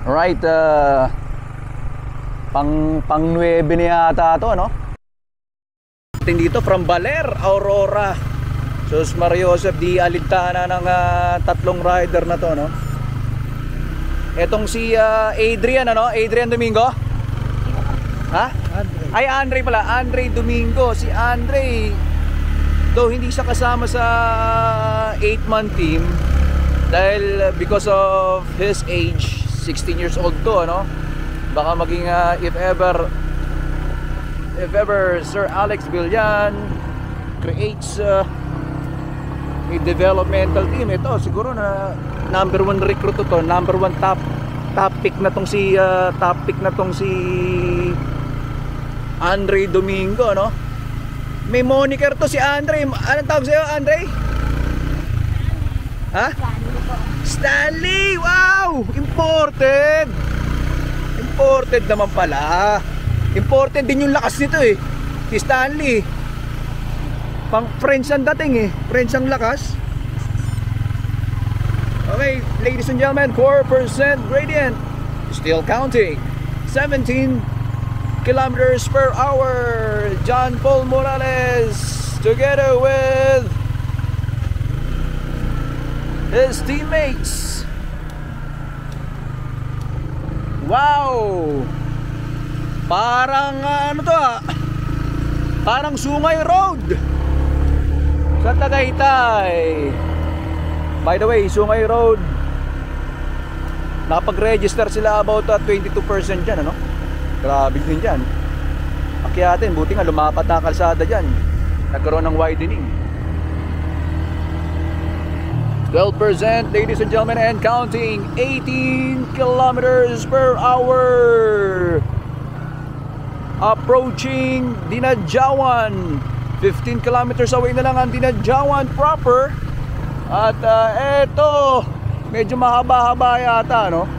Right, pang 9 na yata ito, no? Dito from Baler, Aurora, Sus Maria Joseph, di alintana ng tatlong rider na to, no? Etong si Adrian, ano? Adrian Domingo? Ha? Andre. Ay, Andre pala, Andre Domingo. Si Andre, though hindi siya kasama sa 8-man team dahil because of his age, 16 years old to, ano? Baka maging if ever Sir Alex Villan creates a developmental team, ito siguro na number 1 recruit to, number 1 top pick na tong si Andre Domingo, no? May moniker to si Andre. Anong tawag sa'yo, Andre? Ha? Stanley! Wow! Imported! Imported naman pala. Imported din yung lakas nito eh. Si Stanley. Pang French ang dating eh. French ang lakas. Okay, ladies and gentlemen, 4% gradient. Still counting. 17 kilometers per hour. John Paul Morales together with his teammates. Wow! Parang ano to parang Sungay Road sa Tagaytay. By the way, Sungay Road, nakapag-register sila about 22% dyan, ano? Grabe din dyan. Akyatin, buti nga lumapat na kalsada dyan. Nagkaroon ng widening. 12%, ladies and gentlemen, and counting. 18 kilometers per hour. Approaching Dinadjawan. 15 kilometers away na lang ang Dinadjawan proper. At eto, medyo mahaba-haba yata, no?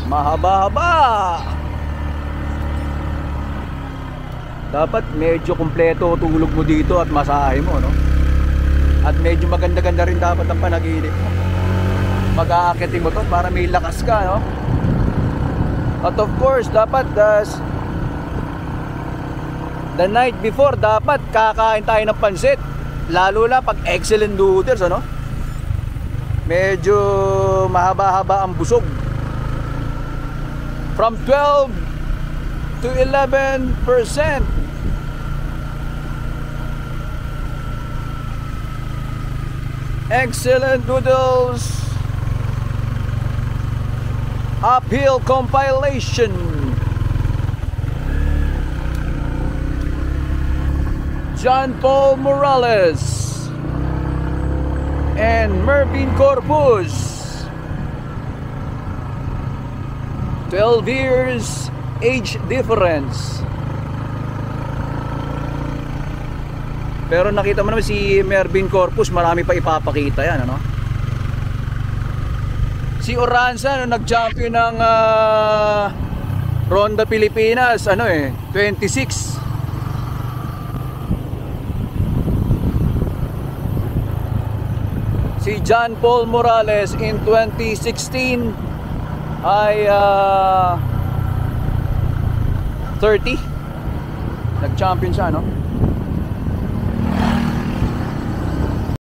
Mahaba-haba. Dapat medyo kumpleto tulog mo dito at masahe mo, no? At medyo maganda-ganda rin dapat ang panaginip mo. Mag-aakitin mo to para may lakas ka, no? At of course, dapat the night before, dapat kakain tayo ng pansit. Lalo na pag excellent noodles, ano? Medyo mahaba-haba ang busog. From 12 to 11%. Excellent noodles. Uphill compilation. John Paul Morales and Mervin Corpus. 12 years age difference. Pero nakita mo naman si Mervin Corpus, marami pa ipapakita yan, ano? Si Oranza, no, nag-champion ng Ronda Pilipinas, 26. Si John Paul Morales in 2016 ay 30. Nag-champion siya, no?